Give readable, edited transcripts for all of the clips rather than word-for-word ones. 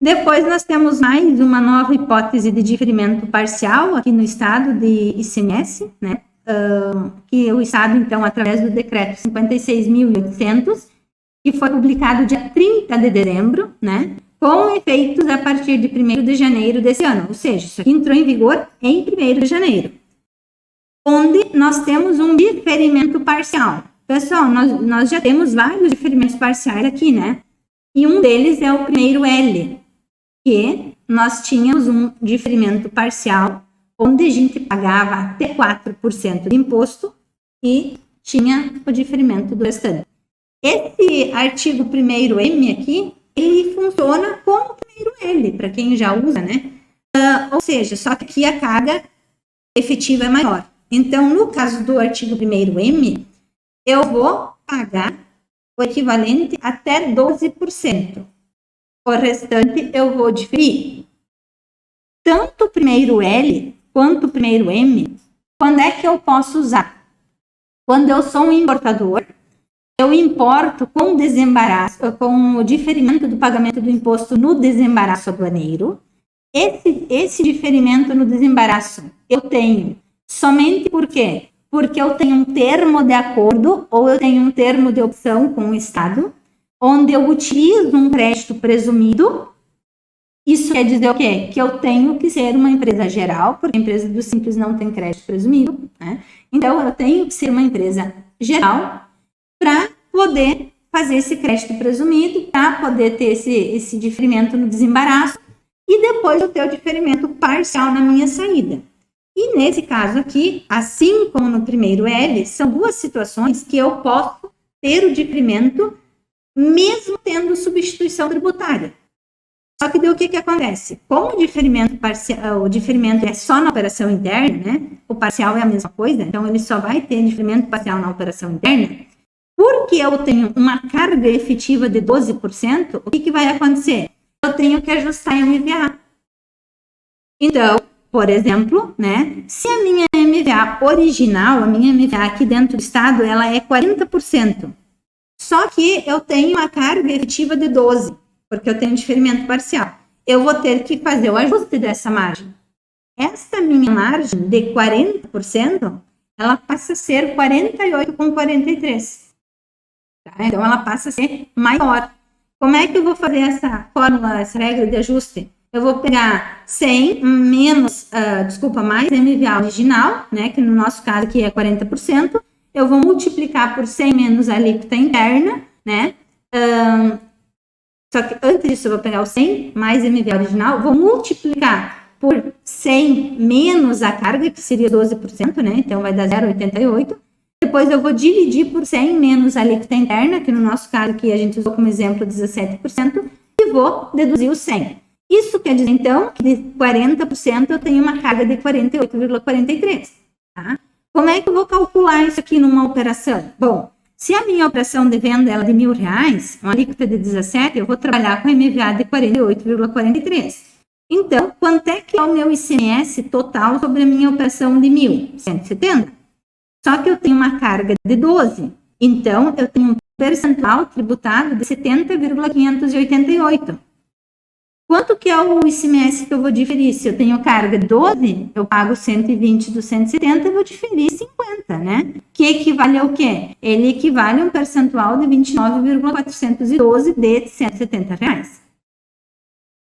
Depois nós temos mais uma nova hipótese de diferimento parcial aqui no estado de ICMS, né? Que o estado, então, através do decreto 56.800, que foi publicado dia 30 de dezembro, né? Com efeitos a partir de 1º de janeiro desse ano, ou seja, isso aqui entrou em vigor em 1º de janeiro, onde nós temos um diferimento parcial. Pessoal, nós já temos vários diferimentos parciais aqui, né? E um deles é o primeiro L, que nós tínhamos um diferimento parcial, onde a gente pagava até 4% de imposto e tinha o diferimento do restante. Esse artigo 1º-M aqui, ele funciona como o 1º-L, para quem já usa, né? Ou seja, só que aqui a carga efetiva é maior. Então, no caso do artigo 1º-M, eu vou pagar o equivalente até 12%. O restante eu vou diferir. Tanto o 1º-L quanto o 1º-M, quando é que eu posso usar? Quando eu sou um importador, eu importo com desembaraço, com o diferimento do pagamento do imposto no desembaraço aduaneiro. Esse diferimento no desembaraço eu tenho somente por quê? Porque eu tenho um termo de acordo ou eu tenho um termo de opção com o Estado, onde eu utilizo um crédito presumido. Isso quer dizer o quê? Que eu tenho que ser uma empresa geral, porque a empresa do Simples não tem crédito presumido, né? Então, eu tenho que ser uma empresa geral para poder fazer esse crédito presumido, para poder ter esse diferimento no desembaraço e depois eu ter o diferimento parcial na minha saída. E nesse caso aqui, assim como no 1º-L, são duas situações que eu posso ter o diferimento mesmo tendo substituição tributária. Só que daí o que acontece? Como o diferimento parcial, o diferimento é só na operação interna, né? O parcial é a mesma coisa, então ele só vai ter diferimento parcial na operação interna. Porque eu tenho uma carga efetiva de 12%, o que vai acontecer? Eu tenho que ajustar a MVA. Então, por exemplo, né? Se a minha MVA original, a minha MVA aqui dentro do estado, ela é 40%. Só que eu tenho uma carga efetiva de 12%, porque eu tenho diferimento parcial. Eu vou ter que fazer o ajuste dessa margem. Esta minha margem de 40%, ela passa a ser 48,43%. Tá? Então, ela passa a ser maior. Como é que eu vou fazer essa fórmula, essa regra de ajuste? Eu vou pegar 100 menos, mais MVA original, né, que no nosso caso aqui é 40%. Eu vou multiplicar por 100 menos a alíquota interna, né? Só que antes disso eu vou pegar o 100 mais MVA original, vou multiplicar por 100 menos a carga, que seria 12%, né? Então vai dar 0,88. Depois eu vou dividir por 100 menos a alíquota interna, que no nosso caso aqui a gente usou como exemplo 17%, e vou deduzir o 100. Isso quer dizer, então, que de 40% eu tenho uma carga de 48,43%. Tá? Como é que eu vou calcular isso aqui numa operação? Bom, se a minha operação de venda ela é de R$1.000, uma alíquota de 17%, eu vou trabalhar com a MVA de 48,43%. Então, quanto é que é o meu ICMS total sobre a minha operação de 1.000? 170. Só que eu tenho uma carga de 12%. Então, eu tenho um percentual tributado de 70,588. Quanto que é o ICMS que eu vou diferir? Se eu tenho carga de 12, eu pago 120 dos 170 e vou diferir 50, né? Que equivale ao quê? Ele equivale a um percentual de 29,412 de R$170.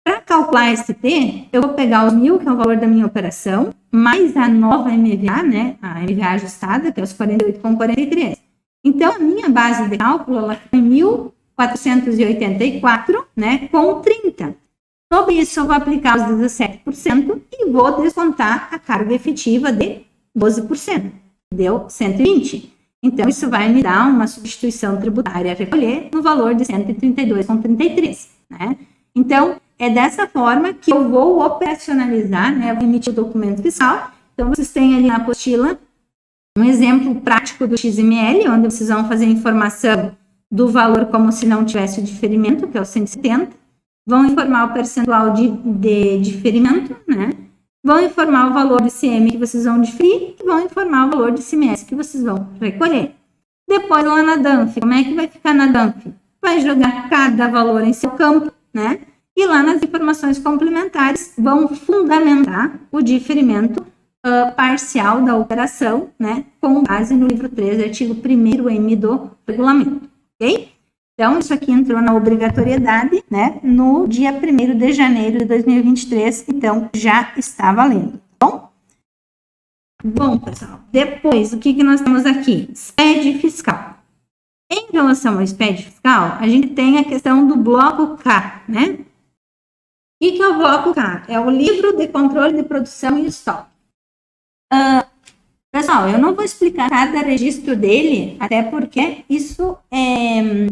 Para calcular esse T, eu vou pegar os 1.000, que é o valor da minha operação, mais a nova MVA, né? A MVA ajustada, que é os 48,43. Então, a minha base de cálculo, ela foi 1.484, né? Com 30. Sobre isso, eu vou aplicar os 17% e vou descontar a carga efetiva de 12%. Deu 120. Então, isso vai me dar uma substituição tributária a recolher no valor de 132,33, né? Então, é dessa forma que eu vou operacionalizar, né? Eu vou emitir o documento fiscal. Então, vocês têm ali na apostila um exemplo prático do XML, onde vocês vão fazer a informação do valor como se não tivesse o diferimento, que é o 170. Vão informar o percentual de diferimento, né? Vão informar o valor de ICM que vocês vão diferir e vão informar o valor de ICMS que vocês vão recolher. Depois, lá na DANF, como é que vai ficar na DANF? Vai jogar cada valor em seu campo, né? e lá nas informações complementares vão fundamentar o diferimento parcial da operação, né, com base no livro 3, artigo 1º-M do regulamento, ok? Então, isso aqui entrou na obrigatoriedade, né, no dia 1º de janeiro de 2023, então já está valendo, tá bom? Bom, pessoal, depois, o que nós temos aqui? SPED fiscal. Em relação ao SPED fiscal, a gente tem a questão do bloco K, né? O que é o bloco K? É o livro de controle de produção e estoque. Pessoal, eu não vou explicar cada registro dele, até porque isso é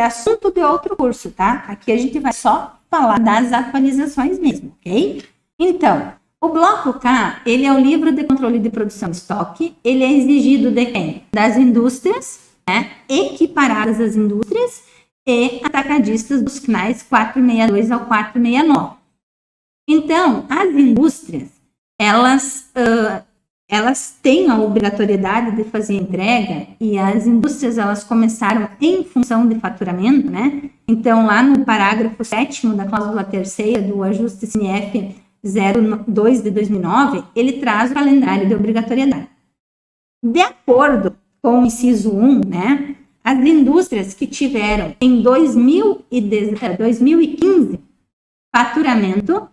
assunto de outro curso, tá? Aqui a gente vai só falar das atualizações mesmo, ok? Então, o bloco K, ele é o livro de controle de produção e estoque, ele é exigido de quem? Das indústrias, né? Equiparadas às indústrias e atacadistas dos CNAES 462 ao 469. Então, as indústrias, elas têm a obrigatoriedade de fazer entrega, e as indústrias, elas começaram em função de faturamento, né? Então, lá no parágrafo 7º da cláusula 3ª do ajuste CNF 02 de 2009, ele traz o calendário de obrigatoriedade. De acordo com o inciso 1, né? As indústrias que tiveram em 2015 faturamento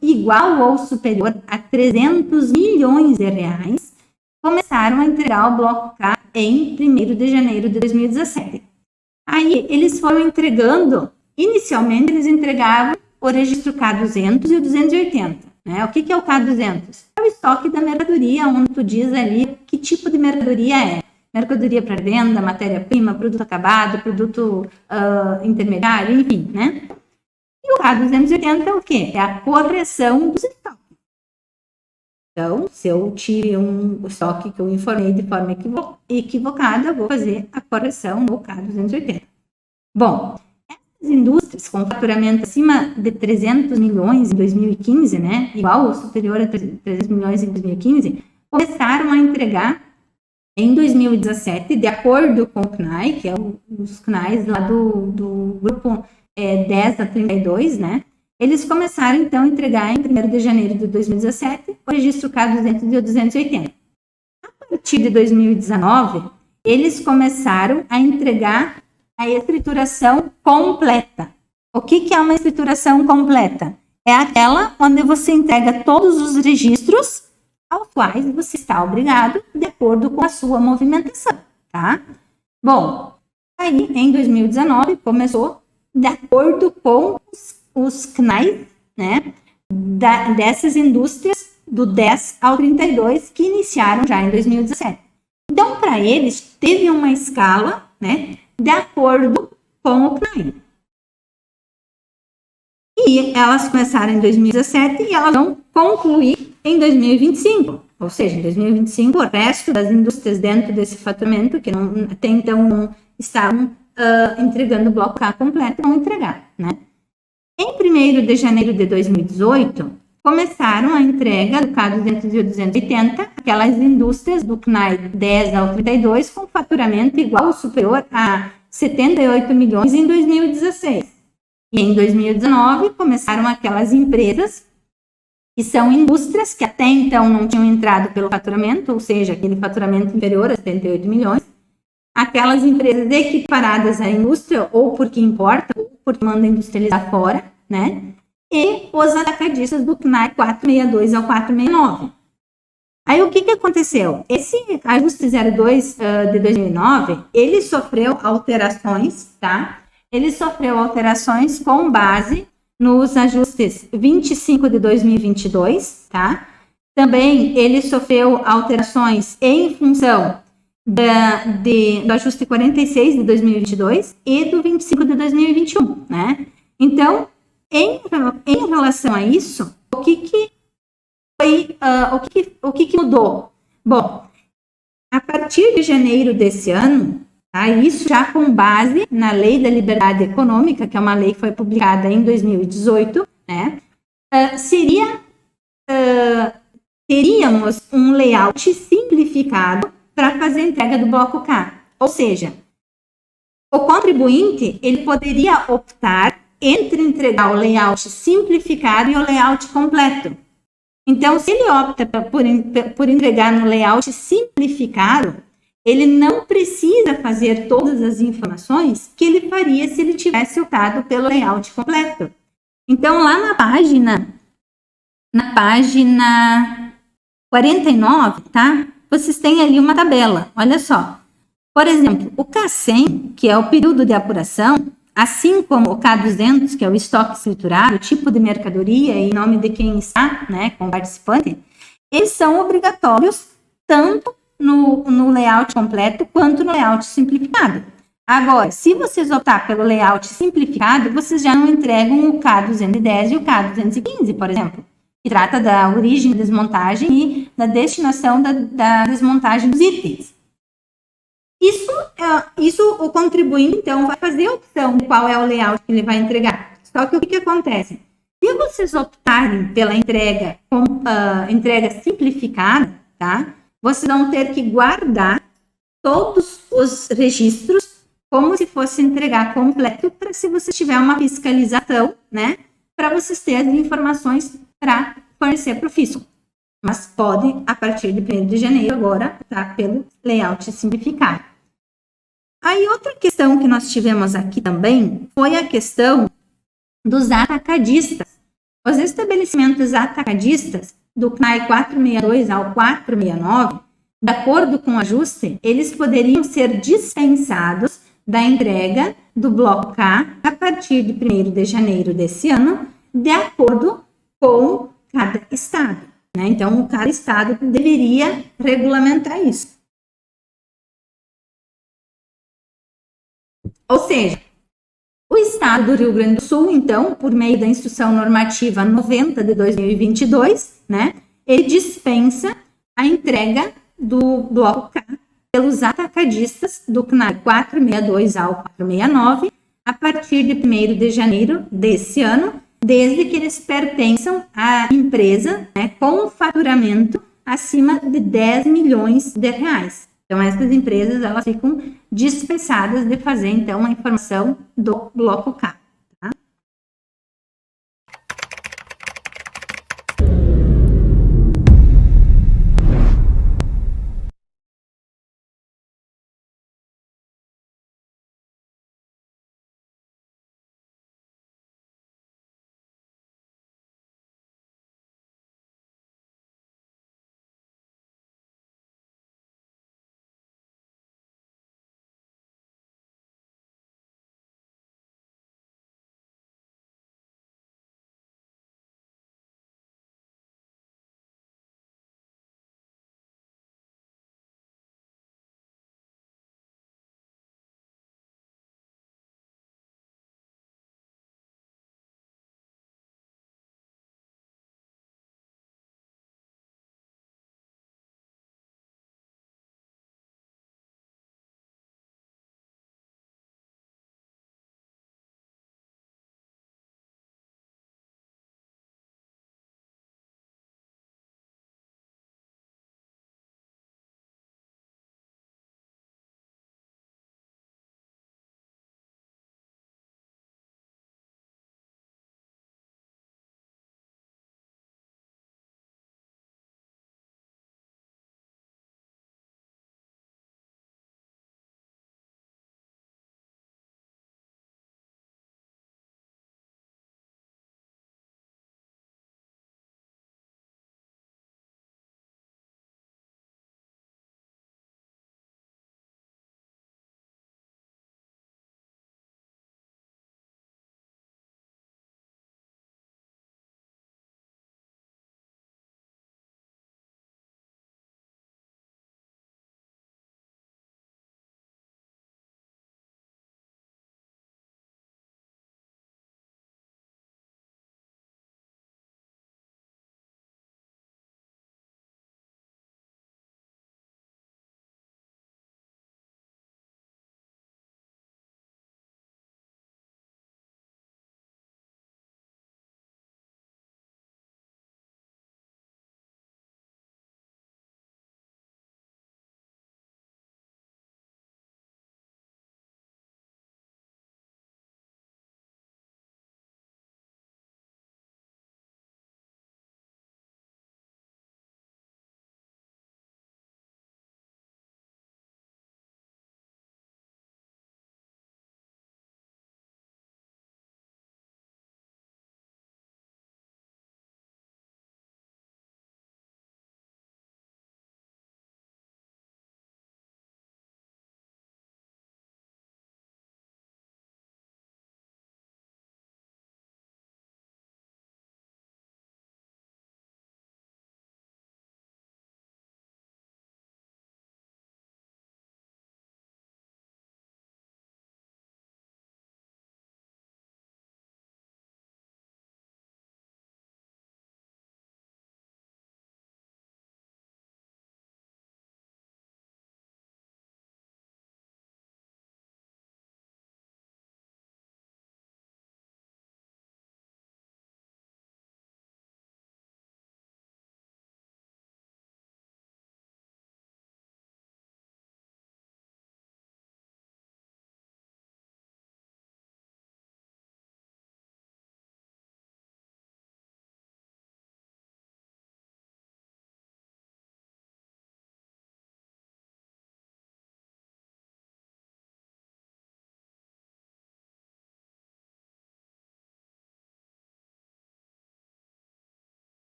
igual ou superior a 300 milhões de reais, começaram a entregar o bloco K em 1º de janeiro de 2017. Aí, eles foram entregando, inicialmente, eles entregavam o registro K200 e o 280. Né? O que é o K200? É o estoque da mercadoria, onde tu diz ali que tipo de mercadoria é. Mercadoria para venda, matéria-prima, produto acabado, produto intermediário, enfim, né? E o K280 é o quê? É a correção dos estoques. Então, se eu tive um estoque que eu informei de forma equivocada, eu vou fazer a correção no K280. Bom, essas indústrias com faturamento acima de 300 milhões em 2015, né, igual ou superior a 300 milhões em 2015, começaram a entregar em 2017, de acordo com o CNAE, que é os CNAEs lá do grupo 10 a 32, né? Eles começaram, então, a entregar em 1º de janeiro de 2017 o registro K200 e o 280. A partir de 2019, eles começaram a entregar a escrituração completa. O que é uma escrituração completa? É aquela onde você entrega todos os registros aos quais você está obrigado de acordo com a sua movimentação, tá? Bom, aí em 2019 começou de acordo com os CNAES, né, dessas indústrias do 10 ao 32 que iniciaram já em 2017. Então, para eles, teve uma escala, né, de acordo com o CNAE. E elas começaram em 2017 e elas vão concluir em 2025. Ou seja, em 2025, o resto das indústrias dentro desse faturamento, que não, até então não estavam entregando o bloco K completo, vão entregar, né? Em 1º de janeiro de 2018, começaram a entrega do K200 e 280, aquelas indústrias do CNAE 10 ao 32, com faturamento igual ou superior a 78 milhões em 2016. E em 2019, começaram aquelas empresas que são indústrias que até então não tinham entrado pelo faturamento, ou seja, aquele faturamento inferior a 78 milhões, aquelas empresas equiparadas à indústria, ou porque importa, ou porque manda industrializar fora, né? E os atacadistas do CNAE 462 ao 469. Aí, o que aconteceu? Esse ajuste 02 de 2009, ele sofreu alterações, tá? Ele sofreu alterações com base nos ajustes 25 de 2022, tá? Também ele sofreu alterações em função do ajuste 46 de 2022 e do 25 de 2021, né? Então, em relação a isso, o que mudou? Bom, a partir de janeiro desse ano, tá, isso já com base na Lei da Liberdade Econômica, que é uma lei que foi publicada em 2018, né? Teríamos um layout simplificado para fazer a entrega do bloco K. Ou seja, o contribuinte ele poderia optar entre entregar o layout simplificado e o layout completo. Então, se ele opta por entregar no layout simplificado, ele não precisa fazer todas as informações que ele faria se ele tivesse optado pelo layout completo. Então, lá na página 49, tá? Vocês têm ali uma tabela, olha só. Por exemplo, o K100, que é o período de apuração, assim como o K200, que é o estoque escriturado, o tipo de mercadoria e nome de quem está, né, como participante, eles são obrigatórios tanto no layout completo quanto no layout simplificado. Agora, se vocês optar pelo layout simplificado, vocês já não entregam o K210 e o K215, por exemplo, que trata da origem da desmontagem e da destinação da desmontagem dos itens. Isso o contribuinte, então, vai fazer a opção de qual é o layout que ele vai entregar. Só que o que acontece? Se vocês optarem pela entrega simplificada, tá? Vocês vão ter que guardar todos os registros como se fosse entregar completo, para se você tiver uma fiscalização, né? Para vocês terem as informações para fornecer para o fisco. Mas pode, a partir de 1º de janeiro, agora, optar pelo layout simplificado. Aí, outra questão que nós tivemos aqui também foi a questão dos atacadistas. Os estabelecimentos atacadistas, do CNAE 462 ao 469, de acordo com o ajuste, eles poderiam ser dispensados da entrega do bloco K a partir de 1º de janeiro desse ano, de acordo com cada estado, né? Então, cada estado deveria regulamentar isso. Ou seja, o estado do Rio Grande do Sul, então, por meio da Instrução Normativa 90 de 2022, né, ele dispensa a entrega do bloco K pelos atacadistas do CNAE 462 ao 469 a partir de 1º de janeiro desse ano, desde que eles pertençam à empresa, né, com faturamento acima de 10 milhões de reais. Então, essas empresas, elas ficam dispensadas de fazer, então, a informação do bloco K.